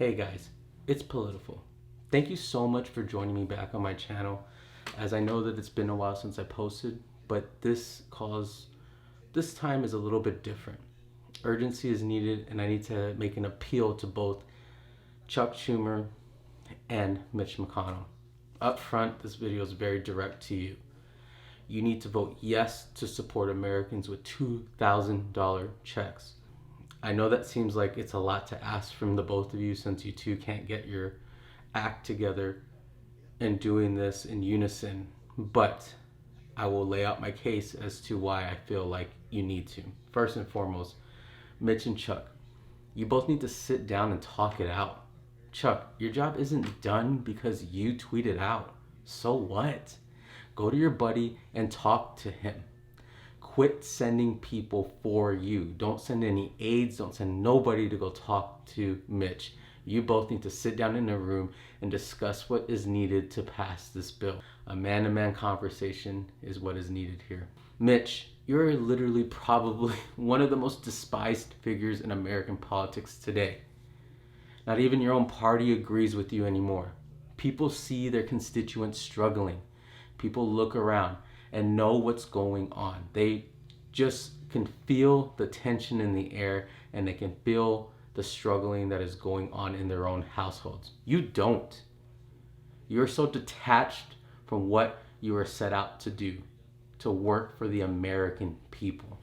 Hey guys, it's Political. Thank you so much for joining me back on my channel, as I know that it's been a while since I posted, but this time is a little bit different. Urgency is needed, and I need to make an appeal to both Chuck Schumer and Mitch McConnell. Up front, this video is very direct to you. You need to vote yes to support Americans with $2,000 checks. I know that seems like it's a lot to ask from the both of you, since you two can't get your act together and doing this in unison, but I will lay out my case as to why I feel like you need to. First and foremost, Mitch and Chuck, you both need to sit down and talk it out. Chuck, your job isn't done because you tweeted out. So what? Go to your buddy and talk to him. Quit sending people for you. Don't send any aides. Don't send nobody to go talk to Mitch. You both need to sit down in a room and discuss what is needed to pass this bill. A man-to-man conversation is what is needed here. Mitch, you're literally probably one of the most despised figures in American politics today. Not even your own party agrees with you anymore. People see their constituents struggling. People look around and know what's going on. They just can feel the tension in the air, and they can feel the struggling that is going on in their own households. You don't. You're so detached from what you were set out to do, to work for the American people.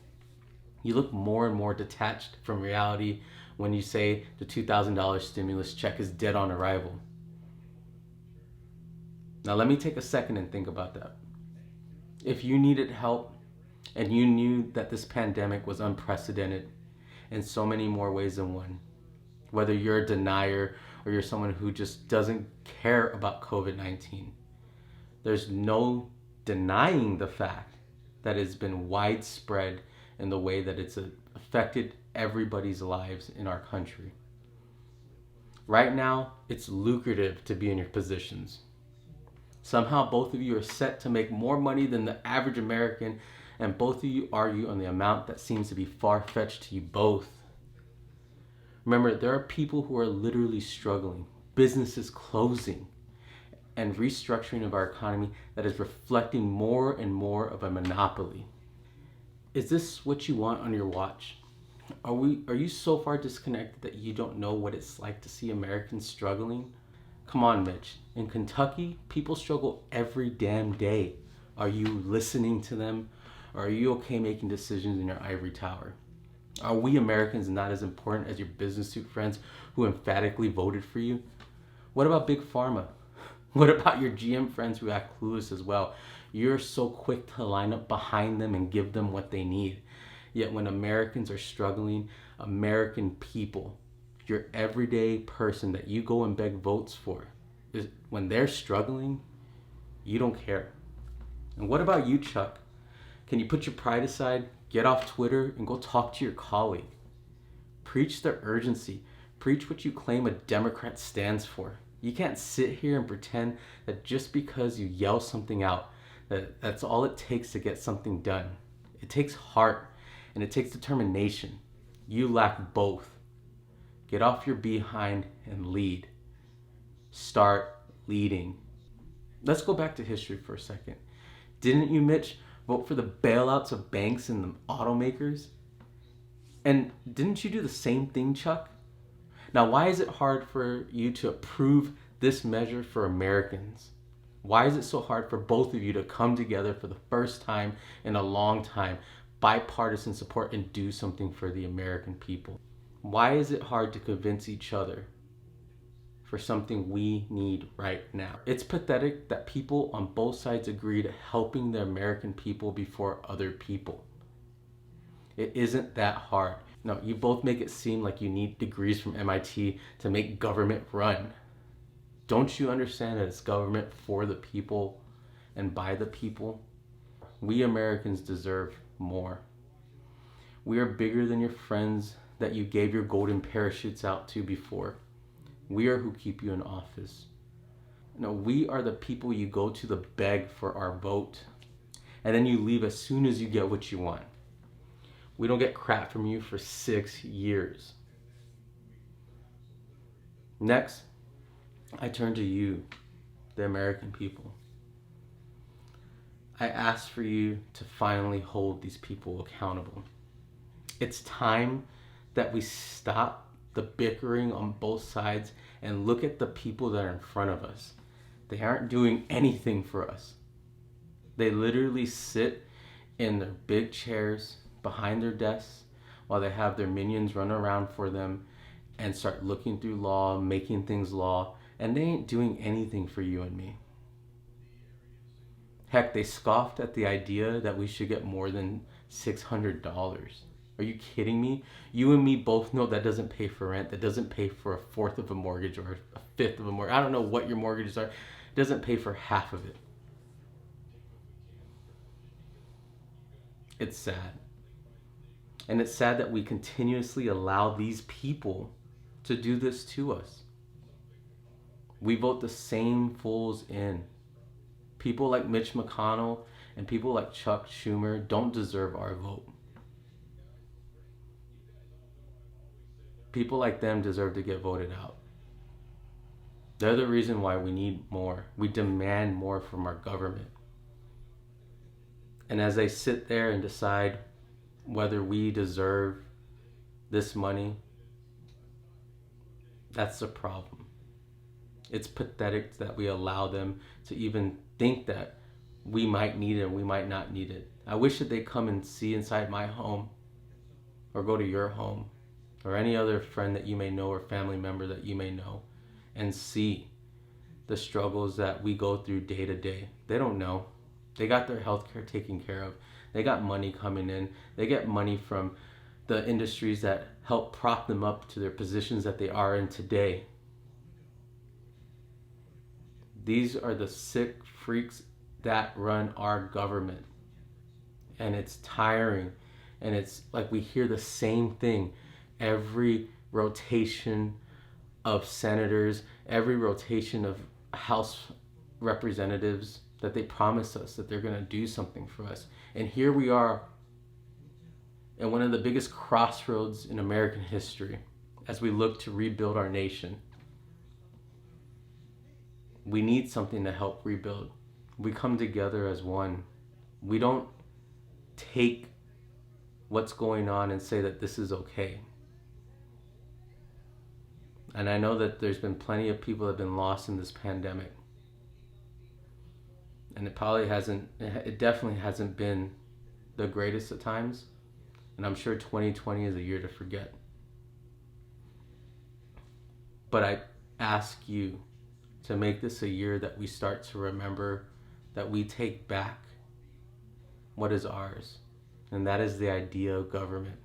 You look more and more detached from reality when you say the $2,000 stimulus check is dead on arrival. Now let me take a second and think about that. If you needed help and you knew that this pandemic was unprecedented in so many more ways than one, whether you're a denier or you're someone who just doesn't care about COVID-19, there's no denying the fact that it's been widespread in the way that it's affected everybody's lives in our country. Right now, it's lucrative to be in your positions. Somehow both of you are set to make more money than the average American, and both of you argue on the amount that seems to be far-fetched to you both. Remember, there are people who are literally struggling, businesses closing, and restructuring of our economy that is reflecting more and more of a monopoly. Is this what you want on your watch? Are you so far disconnected that you don't know what it's like to see Americans struggling? Come on, Mitch. In Kentucky, people struggle every damn day. Are you listening to them? Or are you okay making decisions in your ivory tower? Are we Americans not as important as your business suit friends who emphatically voted for you? What about Big Pharma? What about your GM friends who act clueless as well? You're so quick to line up behind them and give them what they need. Yet when Americans are struggling, American people, your everyday person that you go and beg votes for, when they're struggling, you don't care. And what about you, Chuck? Can you put your pride aside, get off Twitter, and go talk to your colleague? Preach the urgency. Preach what you claim a Democrat stands for. You can't sit here and pretend that just because you yell something out, that's all it takes to get something done. It takes heart, and it takes determination. You lack both. Get off your behind and lead. Start leading. Let's go back to history for a second. Didn't you, Mitch, vote for the bailouts of banks and the automakers? And didn't you do the same thing, Chuck? Now, why is it hard for you to approve this measure for Americans? Why is it so hard for both of you to come together for the first time in a long time, bipartisan support, and do something for the American people? Why is it hard to convince each other for something we need right now? It's pathetic that people on both sides agree to helping the American people before other people. It isn't that hard. No, you both make it seem like you need degrees from MIT to make government run. Don't you understand that it's government for the people and by the people? We Americans deserve more. We are bigger than your friends that you gave your golden parachutes out to before. We are who keep you in office. No, we are the people you go to beg for our vote, and then you leave as soon as you get what you want. We don't get crap from you for 6 years. Next, I turn to you, the American people. I ask for you to finally hold these people accountable. It's time that we stop the bickering on both sides and look at the people that are in front of us. They aren't doing anything for us. They literally sit in their big chairs behind their desks while they have their minions run around for them and start looking through law, making things law, and they ain't doing anything for you and me. Heck, they scoffed at the idea that we should get more than $600. Are you kidding me? You and me both know that doesn't pay for rent. That doesn't pay for a fourth of a mortgage or a fifth of a mortgage. I don't know what your mortgages are. It doesn't pay for half of it. It's sad. And it's sad that we continuously allow these people to do this to us. We vote the same fools in. People like Mitch McConnell and people like Chuck Schumer don't deserve our vote. People like them deserve to get voted out. They're the reason why we need more. We demand more from our government. And as they sit there and decide whether we deserve this money, that's the problem. It's pathetic that we allow them to even think that we might need it and we might not need it. I wish that they come and see inside my home or go to your home or any other friend that you may know or family member that you may know and see the struggles that we go through day to day. They don't know. They got their health care taken care of. They got money coming in. They get money from the industries that help prop them up to their positions that they are in today. These are the sick freaks that run our government. And it's tiring. And it's like we hear the same thing every rotation of senators, every rotation of House representatives, that they promise us that they're going to do something for us. And here we are in one of the biggest crossroads in American history as we look to rebuild our nation. We need something to help rebuild. We come together as one. We don't take what's going on and say that this is okay. And I know that there's been plenty of people that have been lost in this pandemic. And it definitely hasn't been the greatest at times. And I'm sure 2020 is a year to forget. But I ask you to make this a year that we start to remember that we take back what is ours. And that is the idea of government.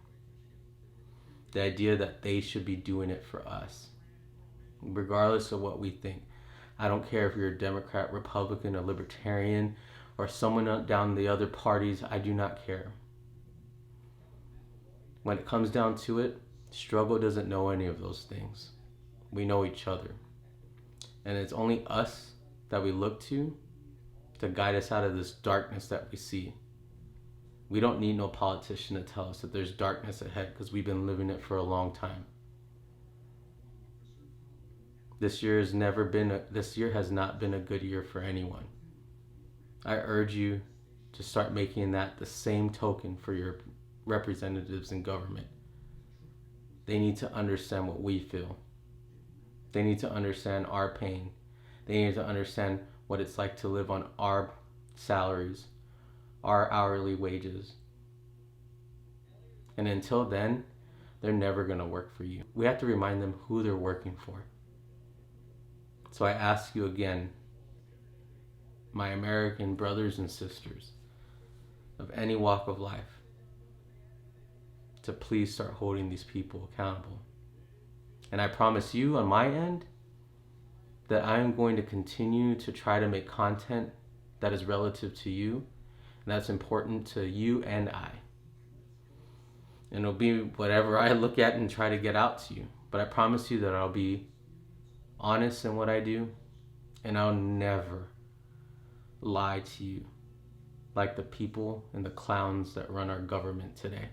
The idea that they should be doing it for us, regardless of what we think. I don't care if you're a Democrat, Republican, or Libertarian, or someone down the other parties. I do not care. When it comes down to it, struggle doesn't know any of those things. We know each other. And it's only us that we look to guide us out of this darkness that we see. We don't need no politician to tell us that there's darkness ahead, because we've been living it for a long time. This year has not been a good year for anyone. I urge you to start making that the same token for your representatives in government. They need to understand what we feel. They need to understand our pain. They need to understand what it's like to live on our salaries, our hourly wages. And until then, they're never going to work for you. We have to remind them who they're working for. So I ask you again, my American brothers and sisters of any walk of life, to please start holding these people accountable. And I promise you on my end that I am going to continue to try to make content that is relative to you and that's important to you and I. And it'll be whatever I look at and try to get out to you. But I promise you that I'll be honest in what I do, and I'll never lie to you like the people and the clowns that run our government today.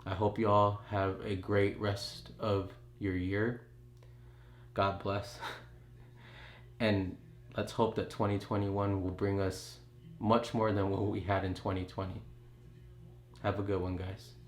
I hope you all have a great rest of your year. God bless. And let's hope that 2021 will bring us much more than what we had in 2020. Have a good one, guys.